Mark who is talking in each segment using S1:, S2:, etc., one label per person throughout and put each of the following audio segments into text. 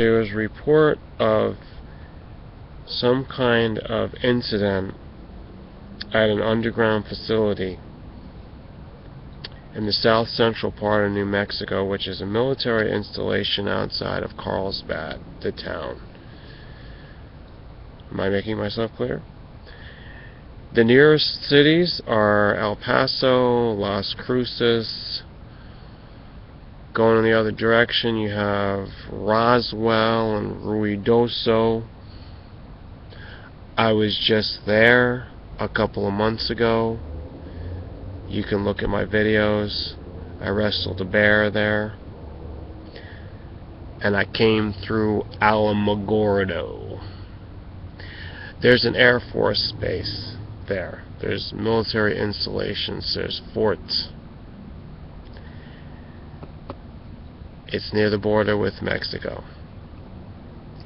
S1: There was a report of some kind of incident at an underground facility in the south central part of New Mexico, which is a military installation outside of Carlsbad, the town. Am I making myself clear? The nearest cities are El Paso, Las Cruces. Going in the other direction, you have Roswell and Ruidoso. I was just there a couple of months ago. You can look at my videos. I wrestled a bear there. And I came through Alamogordo. There's an Air Force base there. There's military installations. There's forts. It's near the border with Mexico.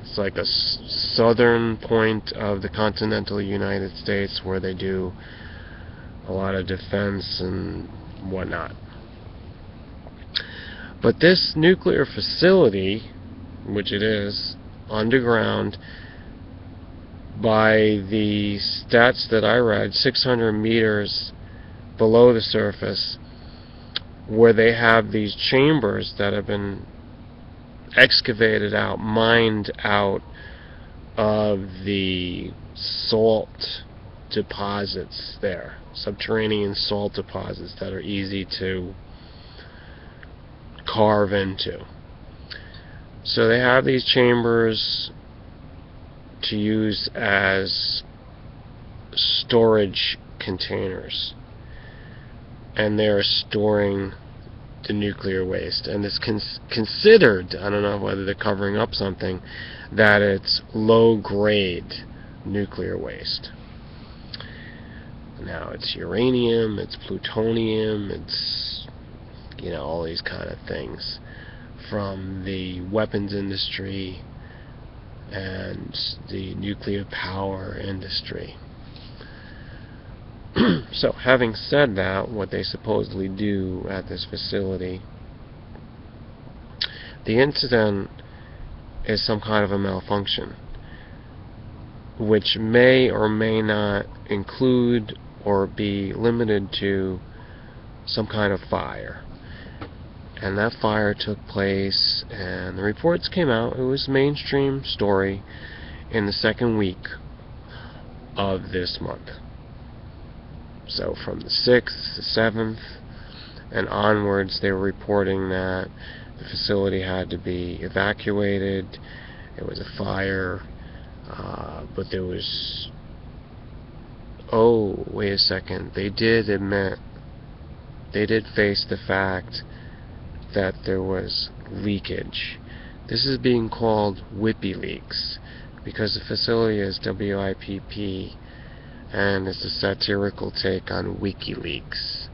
S1: It's like a southern point of the continental United States where they do a lot of defense and whatnot. But this nuclear facility, which it is, underground, by the stats that I read, 600 meters below the surface, where they have these chambers that have been excavated out, mined out of the salt deposits there, subterranean salt deposits that are easy to carve into. So they have these chambers to use as storage containers, and they're storing the nuclear waste. And it's considered, I don't know whether they're covering up something, that it's low-grade nuclear waste. Now, it's uranium, it's plutonium, it's, you know, all these kind of things from the weapons industry and the nuclear power industry. So, having said that, what they supposedly do at this facility, the incident is some kind of a malfunction, which may or may not include or be limited to some kind of fire. And that fire took place, and the reports came out. It was a mainstream story in the second week of this month. So from the 6th, the 7th, and onwards, they were reporting that the facility had to be evacuated. It was a fire, but there was... Oh, wait a second. They did admit, they did face the fact that there was leakage. This is being called WIPP leaks, because the facility is WIPP, and it's a satirical take on WikiLeaks.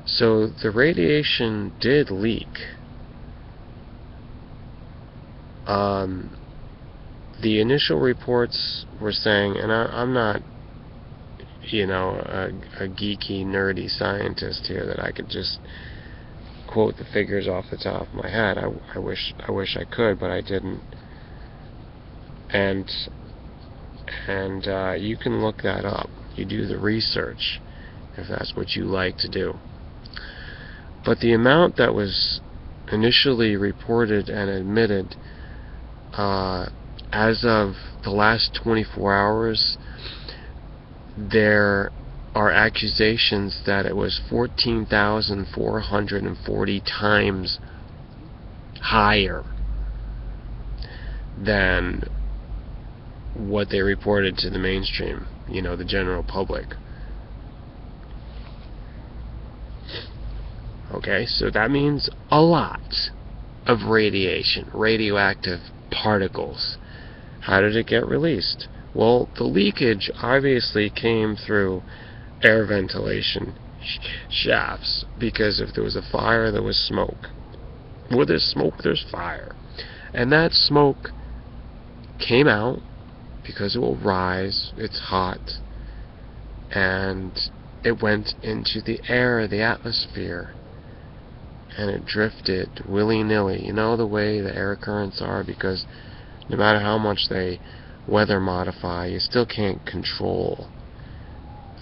S1: So the radiation did leak. The initial reports were saying, and I'm not, you know, a geeky, nerdy scientist here that I could just quote the figures off the top of my head. I wish I could, but I didn't. And you can look that up. You do the research if that's what you like to do. But the amount that was initially reported and admitted as of the last 24 hours, there are accusations that it was 14,440 times higher than what they reported to the mainstream, you know, the general public. Okay, so that means a lot of radiation, radioactive particles. How did it get released? Well, the leakage obviously came through air ventilation shafts, because if there was a fire, there was smoke. Where there's smoke, there's fire. And that smoke came out because it will rise, it's hot, and it went into the air, the atmosphere, and it drifted willy-nilly. You know the way the air currents are, because No matter how much they weather modify, you still can't control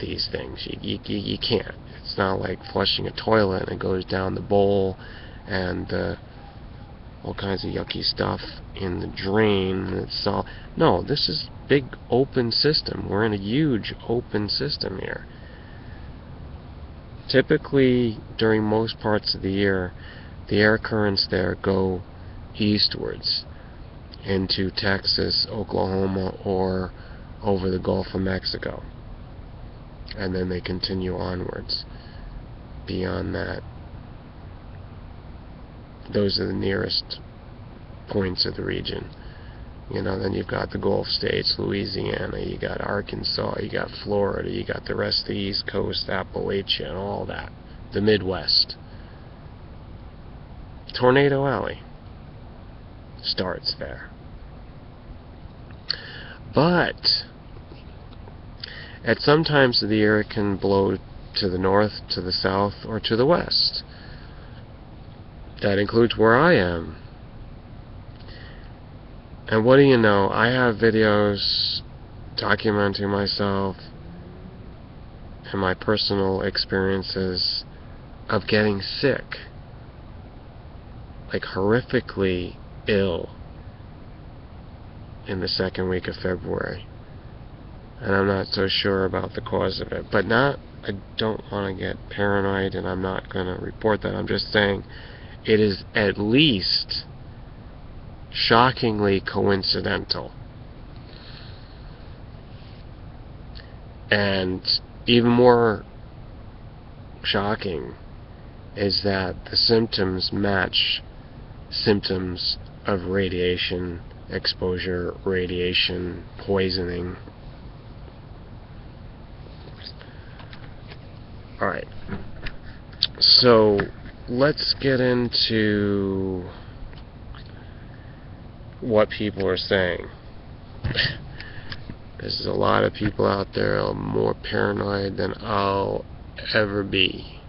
S1: these things. You can't. It's not like flushing a toilet and it goes down the bowl and all kinds of yucky stuff in the drain. It's all, no, this is big open system. We're in a huge open system here. Typically, during most parts of the year, the air currents there go eastwards into Texas, Oklahoma, or over the Gulf of Mexico. And then they continue onwards. Beyond that, those are the nearest points of the region. You know, then you've got the Gulf states, Louisiana, you got Arkansas, you got Florida, you got the rest of the East Coast, Appalachia, and all that. The Midwest. Tornado Alley starts there. But at some times of the year it can blow to the north, to the south, or to the west. That includes where I am. And what do you know, I have videos documenting myself and my personal experiences of getting sick, like horrifically ill, in the second week of February. And I'm not so sure about the cause of it. But I don't want to get paranoid, and I'm not going to report that. I'm just saying it is at least shockingly coincidental. And even more shocking is that the symptoms match symptoms of radiation exposure, radiation poisoning. Alright, so let's get into what people are saying. There's a lot of people out there more paranoid than I'll ever be.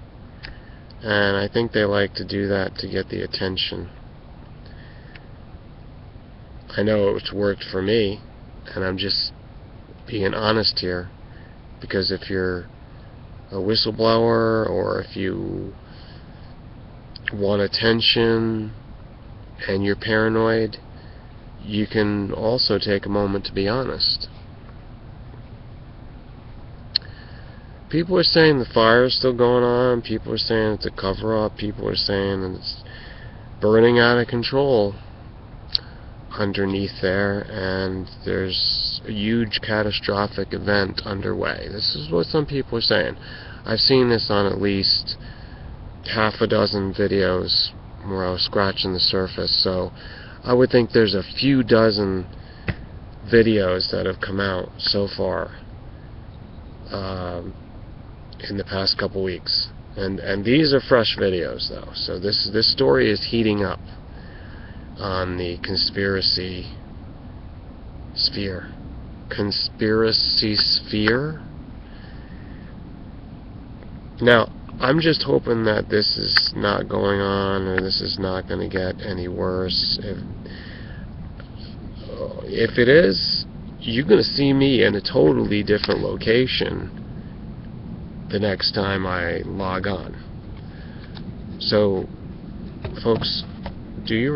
S1: And I think they like to do that to get the attention. I know it's worked for me, and I'm just being honest here, because if you're a whistleblower, or if you want attention and you're paranoid, you can also take a moment to be honest. People are saying the fire is still going on. People are saying it's a cover-up. People are saying that it's burning out of control underneath there, and there's a huge catastrophic event underway. This is what some people are saying. I've seen this on at least half a dozen videos where I was scratching the surface, so I would think there's a few dozen videos that have come out so far in the past couple weeks, and these are fresh videos though, so this story is heating up on the conspiracy sphere. Now, I'm just hoping that this is not going on, or this is not going to get any worse. If it is, you're going to see me in a totally different location the next time I log on. So, folks, do your